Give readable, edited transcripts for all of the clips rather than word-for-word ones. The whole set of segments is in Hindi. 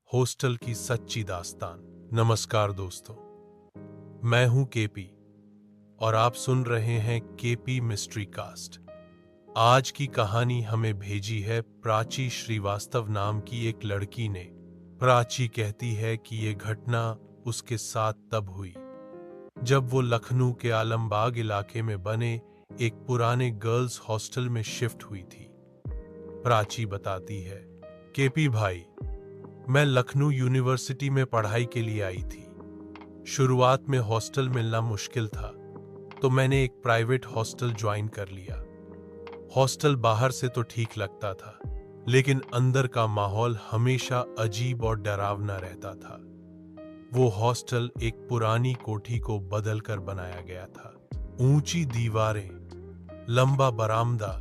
हॉस्टल की सच्ची दास्तान। नमस्कार दोस्तों, मैं हूं केपी और आप सुन रहे हैं केपी मिस्ट्री कास्ट। आज की कहानी हमें भेजी है प्राची श्रीवास्तव नाम की एक लड़की ने। प्राची कहती है कि ये घटना उसके साथ तब हुई जब वो लखनऊ के आलमबाग इलाके में बने एक पुराने गर्ल्स हॉस्टल में शिफ्ट हुई थी। प्राची बताती है, केपी भाई, मैं लखनऊ यूनिवर्सिटी में पढ़ाई के लिए आई थी। शुरुआत में हॉस्टल मिलना मुश्किल था, तो मैंने एक प्राइवेट हॉस्टल ज्वाइन कर लिया। हॉस्टल बाहर से तो ठीक लगता था, लेकिन अंदर का माहौल हमेशा अजीब और डरावना रहता था। वो हॉस्टल एक पुरानी कोठी को बदलकर बनाया गया था। ऊंची दीवारें, लंबा बरामदा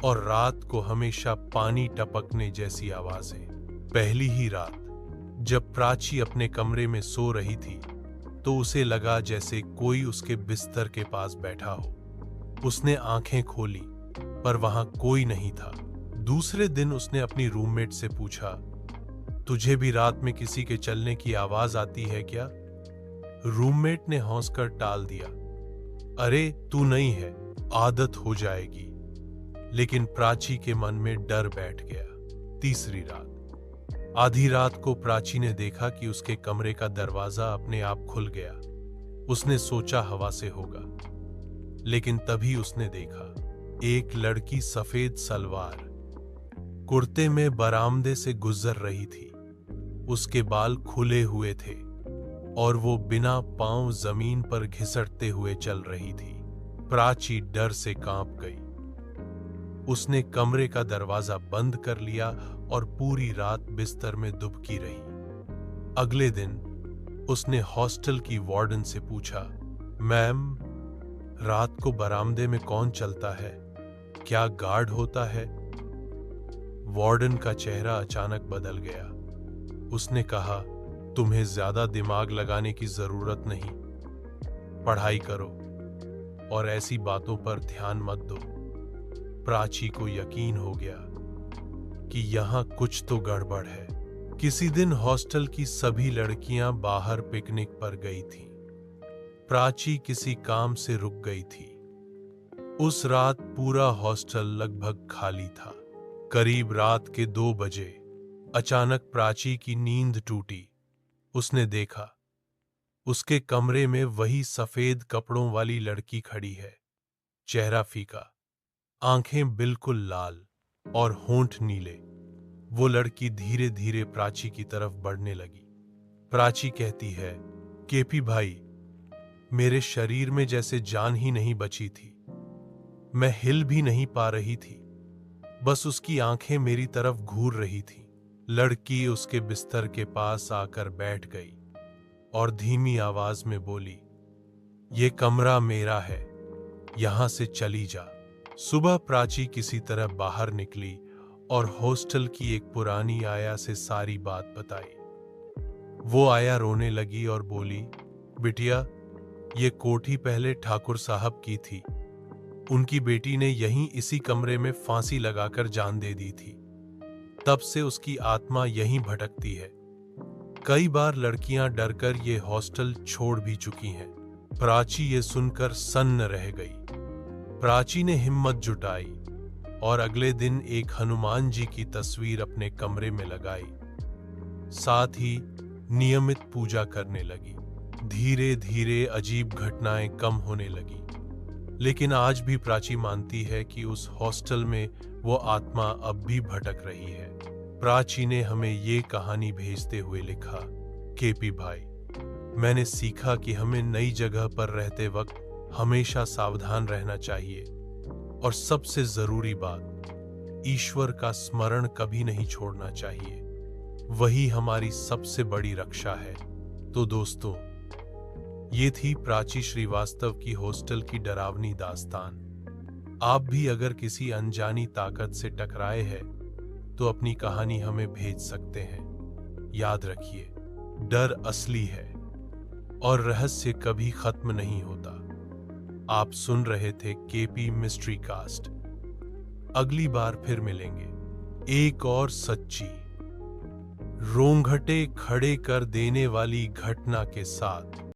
और रात को हमेशा पानी टपकने जैसी आवाजें। पहली ही रात जब प्राची अपने कमरे में सो रही थी, तो उसे लगा जैसे कोई उसके बिस्तर के पास बैठा हो। उसने आंखें खोली, पर वहां कोई नहीं था। दूसरे दिन उसने अपनी रूममेट से पूछा, तुझे भी रात में किसी के चलने की आवाज आती है क्या? रूममेट ने हंसकर टाल दिया, अरे तू नहीं है, आदत हो जाएगी। लेकिन प्राची के मन में डर बैठ गया। तीसरी रात, आधी रात को प्राची ने देखा कि उसके कमरे का दरवाजा अपने आप खुल गया। उसने सोचा हवा से होगा, लेकिन तभी उसने देखा एक लड़की सफेद सलवार कुर्ते में बरामदे से गुजर रही थी। उसके बाल खुले हुए थे और वो बिना पांव जमीन पर घिसटते हुए चल रही थी। प्राची डर से कांप गई। उसने कमरे का दरवाजा बंद कर लिया और पूरी रात बिस्तर में दुबकी रही। अगले दिन उसने हॉस्टल की वार्डन से पूछा, मैम, रात को बरामदे में कौन चलता है? क्या गार्ड होता है? वार्डन का चेहरा अचानक बदल गया। उसने कहा, तुम्हें ज्यादा दिमाग लगाने की जरूरत नहीं। पढ़ाई करो और ऐसी बातों पर ध्यान मत दो। प्राची को यकीन हो गया कि यहां कुछ तो गड़बड़ है। किसी दिन हॉस्टल की सभी लड़कियां बाहर पिकनिक पर गई थीं। प्राची किसी काम से रुक गई थी। उस रात पूरा हॉस्टल लगभग खाली था। करीब रात के 2 बजे अचानक प्राची की नींद टूटी। उसने देखा उसके कमरे में वही सफेद कपड़ों वाली लड़की खड़ी है। चेहरा फीका, आंखें बिल्कुल लाल और होंठ नीले। वो लड़की धीरे धीरे प्राची की तरफ बढ़ने लगी। प्राची कहती है, केपी भाई, मेरे शरीर में जैसे जान ही नहीं बची थी। मैं हिल भी नहीं पा रही थी, बस उसकी आंखें मेरी तरफ घूर रही थी। लड़की उसके बिस्तर के पास आकर बैठ गई और धीमी आवाज में बोली, ये कमरा मेरा है, यहां से चली जा। सुबह प्राची किसी तरह बाहर निकली और हॉस्टल की एक पुरानी आया से सारी बात बताई। वो आया रोने लगी और बोली, बिटिया, ये कोठी पहले ठाकुर साहब की थी। उनकी बेटी ने यहीं इसी कमरे में फांसी लगाकर जान दे दी थी। तब से उसकी आत्मा यहीं भटकती है। कई बार लड़कियां डरकर ये हॉस्टल छोड़ भी चुकी हैं। प्राची ये सुनकर सन्न रह गई। प्राची ने हिम्मत जुटाई और अगले दिन एक हनुमान जी की तस्वीर अपने कमरे में लगाई। साथ ही नियमित पूजा करने लगी। धीरे धीरे अजीब घटनाएं कम होने लगी, लेकिन आज भी प्राची मानती है कि उस हॉस्टल में वो आत्मा अब भी भटक रही है। प्राची ने हमें ये कहानी भेजते हुए लिखा, केपी भाई, मैंने सीखा कि हमें नई जगह पर रहते वक्त हमेशा सावधान रहना चाहिए और सबसे जरूरी बात, ईश्वर का स्मरण कभी नहीं छोड़ना चाहिए। वही हमारी सबसे बड़ी रक्षा है। तो दोस्तों, ये थी प्राची श्रीवास्तव की हॉस्टल की डरावनी दास्तान। आप भी अगर किसी अनजानी ताकत से टकराए हैं तो अपनी कहानी हमें भेज सकते हैं। याद रखिए, डर असली है और रहस्य कभी खत्म नहीं होता। आप सुन रहे थे केपी मिस्ट्री कास्ट। अगली बार फिर मिलेंगे एक और सच्ची, रोंगटे खड़े कर देने वाली घटना के साथ